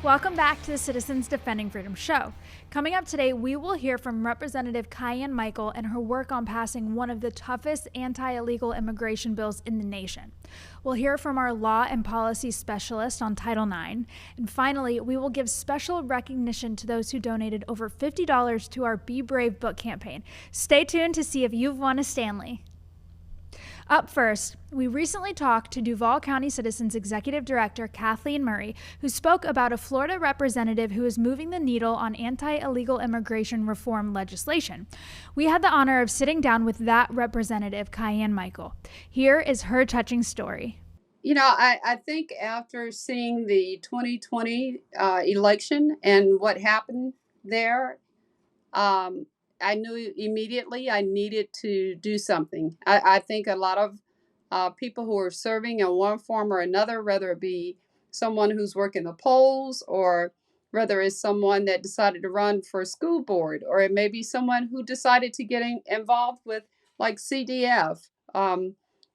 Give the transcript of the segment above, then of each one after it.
Welcome back to the Citizens Defending Freedom show. Coming up today, we will hear from Representative Kiyan Michael and her work on passing one of the toughest anti-illegal immigration bills in the nation. We'll hear from our law and policy specialist on Title IX. And finally, we will give special recognition to those who donated over $50 to our Be Brave book campaign. Stay tuned to see if you've won a Stanley. Up first, we recently talked to Duval County Citizens Executive Director Kathleen Murray, who spoke about a Florida representative who is moving the needle on anti-illegal immigration reform legislation. We had the honor of sitting down with that representative, Kiyan Michael. Here is her touching story. You know, I think after seeing the 2020 election and what happened there, I knew immediately I needed to do something. I think a lot of people who are serving in one form or another, whether it be someone who's working the polls, or whether it's someone that decided to run for a school board, or it may be someone who decided to get involved with like CDF,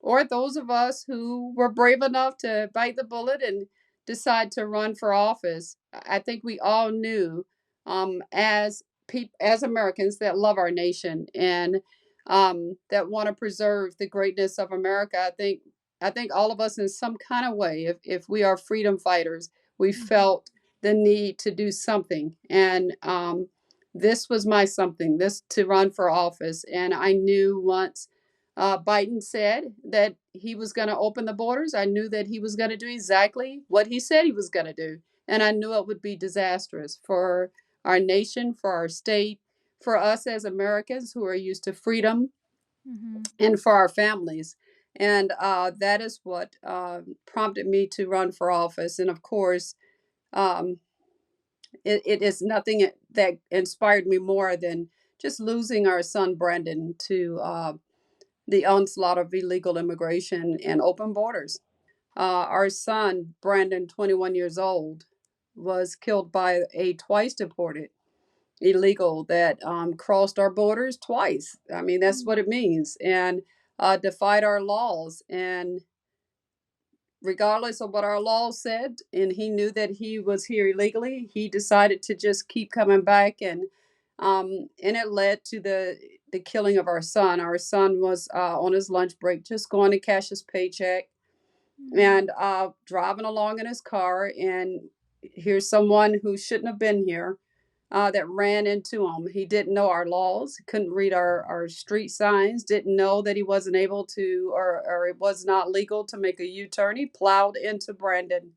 or those of us who were brave enough to bite the bullet and decide to run for office. I think we all knew as Americans that love our nation and that want to preserve the greatness of America. I think all of us, in some kind of way, if we are freedom fighters, we felt the need to do something, and this was my something. This to run for office, and I knew once Biden said that he was going to open the borders, I knew that he was going to do exactly what he said he was going to do, and I knew it would be disastrous for our nation, for our state, for us as Americans who are used to freedom, and for our families. And that is what prompted me to run for office. And of course, um, it is nothing that inspired me more than just losing our son Brandon to the onslaught of illegal immigration and open borders. Our son Brandon, 21 years old, was killed by a twice deported illegal that crossed our borders twice. I mean, that's what it means, and defied our laws. And regardless of what our laws said, and he knew that he was here illegally, he decided to just keep coming back, and it led to the killing of our son. Our son was on his lunch break, just going to cash his paycheck, and driving along in his car, and here's someone who shouldn't have been here that ran into him. He didn't know our laws, couldn't read our street signs, didn't know that he wasn't able to, or it was not legal to make a U-turn. He plowed into Brandon,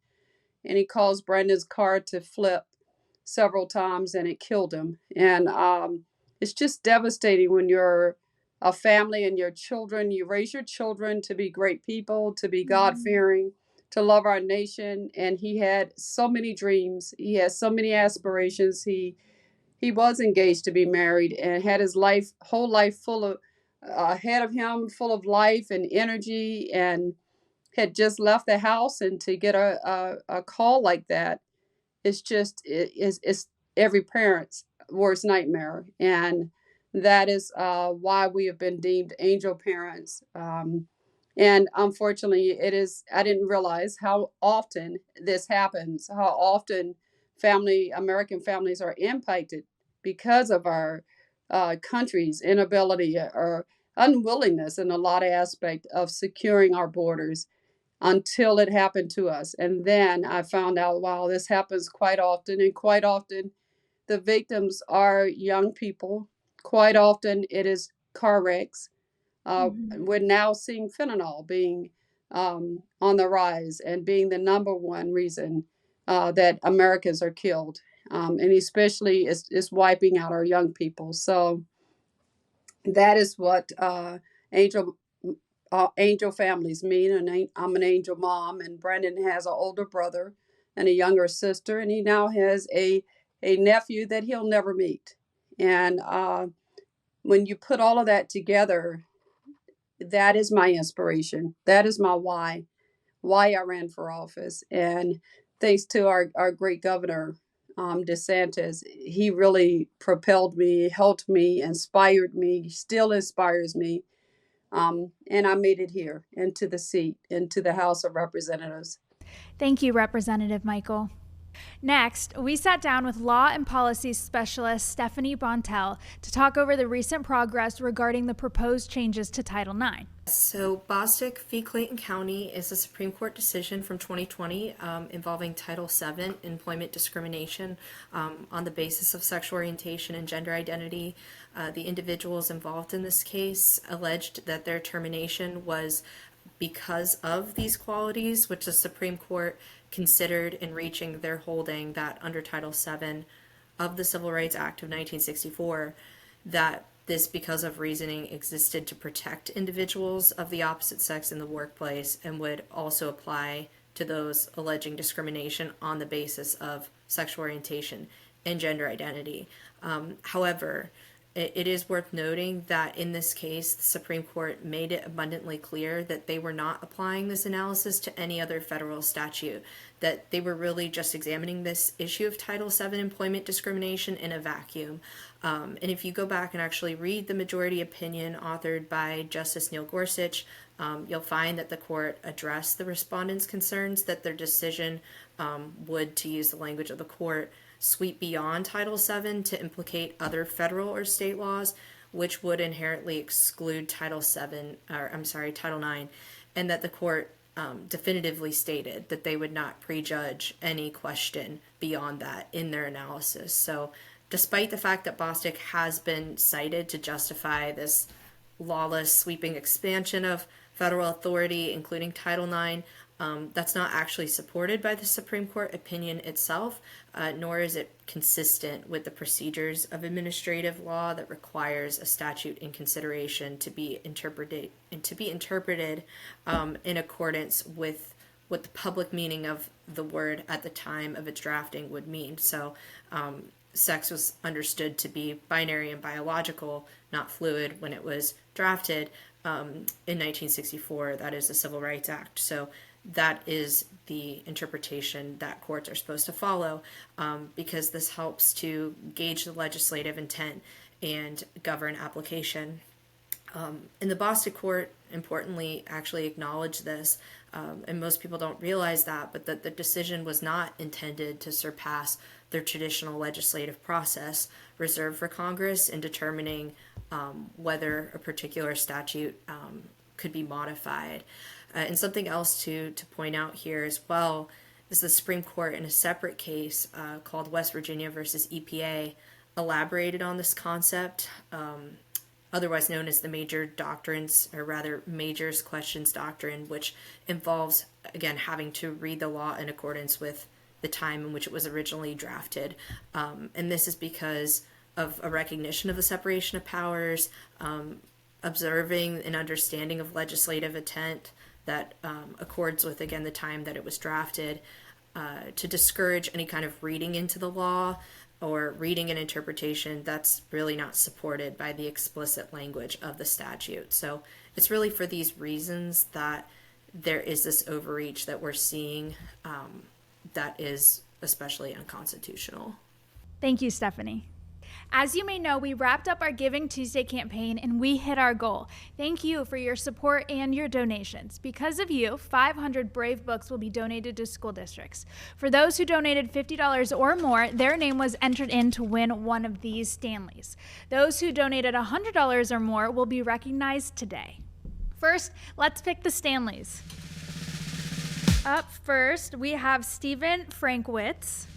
and he caused Brandon's car to flip several times, and it killed him. And it's just devastating when you're a family and your children, you raise your children to be great people, to be God-fearing, to love our nation. And he had so many dreams. He has so many aspirations. He was engaged to be married and had his whole life full of ahead of him, full of life and energy, and had just left the house. And to get a call like that, it's every parent's worst nightmare. And that is why we have been deemed angel parents. And unfortunately, I didn't realize how often this happens, how often American families are impacted because of our country's inability or unwillingness in a lot of aspect of securing our borders until it happened to us. And then I found out, wow, this happens quite often, and quite often the victims are young people. Quite often it is car wrecks. We're now seeing fentanyl being on the rise and being the number one reason that Americans are killed. And especially is wiping out our young people. So that is what angel families mean. And I'm an angel mom, and Brandon has an older brother and a younger sister, and he now has a nephew that he'll never meet. And when you put all of that together, that is my inspiration. That is my why I ran for office. And thanks to our great governor, DeSantis, he really propelled me, helped me, inspired me, still inspires me. And I made it here into the seat, into the House of Representatives. Thank you, Representative Michael. Next, we sat down with law and policy specialist Stephanie Bontel to talk over the recent progress regarding the proposed changes to Title IX. So Bostic v. Clayton County is a Supreme Court decision from 2020 involving Title VII employment discrimination on the basis of sexual orientation and gender identity. The individuals involved in this case alleged that their termination was because of these qualities, which the Supreme Court considered in reaching their holding that under Title VII of the Civil Rights Act of 1964, that this because of reasoning existed to protect individuals of the opposite sex in the workplace and would also apply to those alleging discrimination on the basis of sexual orientation and gender identity. However, it is worth noting that in this case, the Supreme Court made it abundantly clear that they were not applying this analysis to any other federal statute, that they were really just examining this issue of Title VII employment discrimination in a vacuum. And if you go back and actually read the majority opinion authored by Justice Neil Gorsuch, you'll find that the court addressed the respondents' concerns that their decision would, to use the language of the court, sweep beyond Title VII to implicate other federal or state laws, which would inherently exclude Title IX, and that the court definitively stated that they would not prejudge any question beyond that in their analysis. So despite the fact that Bostic has been cited to justify this lawless sweeping expansion of federal authority, including Title IX, that's not actually supported by the Supreme Court opinion itself, nor is it consistent with the procedures of administrative law that requires a statute in consideration to be interpreted in accordance with what the public meaning of the word at the time of its drafting would mean. So sex was understood to be binary and biological, not fluid, when it was drafted in 1964. That is the Civil Rights Act. So that is the interpretation that courts are supposed to follow, because this helps to gauge the legislative intent and govern application. And the Bostic court, importantly, actually acknowledged this, and most people don't realize that, but that the decision was not intended to surpass their traditional legislative process reserved for Congress in determining whether a particular statute could be modified. And something else to point out here as well is the Supreme Court, in a separate case called West Virginia versus EPA, elaborated on this concept, otherwise known as the major doctrines, or rather majors questions doctrine, which involves, again, having to read the law in accordance with the time in which it was originally drafted. And this is because of a recognition of the separation of powers, observing and understanding of legislative intent that accords with, again, the time that it was drafted, to discourage any kind of reading into the law or reading an interpretation that's really not supported by the explicit language of the statute. So it's really for these reasons that there is this overreach that we're seeing that is especially unconstitutional. Thank you, Stephanie. As you may know, we wrapped up our Giving Tuesday campaign and we hit our goal. Thank you for your support and your donations. Because of you, 500 Brave books will be donated to school districts. For those who donated $50 or more, their name was entered in to win one of these Stanleys. Those who donated $100 or more will be recognized today. First, let's pick the Stanleys. Up first, we have Stephen Frankwitz.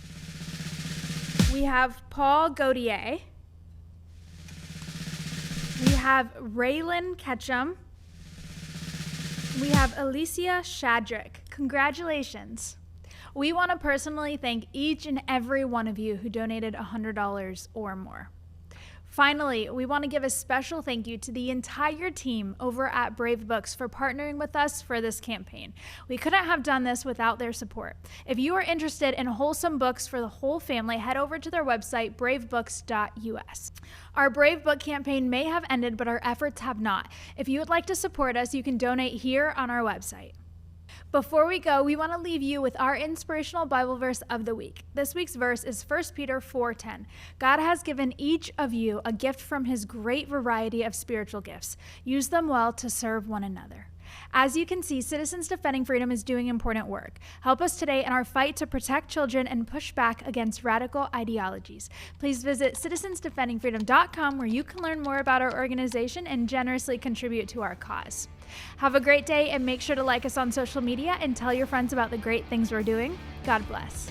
We have Paul Gautier. We have Raylan Ketchum. We have Alicia Shadrick. Congratulations. We want to personally thank each and every one of you who donated $100 or more. Finally, we want to give a special thank you to the entire team over at Brave Books for partnering with us for this campaign. We couldn't have done this without their support. If you are interested in wholesome books for the whole family, head over to their website, bravebooks.us. Our Brave Book campaign may have ended, but our efforts have not. If you would like to support us, you can donate here on our website. Before we go, we want to leave you with our inspirational Bible verse of the week. This week's verse is 1 Peter 4:10. God has given each of you a gift from his great variety of spiritual gifts. Use them well to serve one another. As you can see, Citizens Defending Freedom is doing important work. Help us today in our fight to protect children and push back against radical ideologies. Please visit citizensdefendingfreedom.com where you can learn more about our organization and generously contribute to our cause. Have a great day and make sure to like us on social media and tell your friends about the great things we're doing. God bless.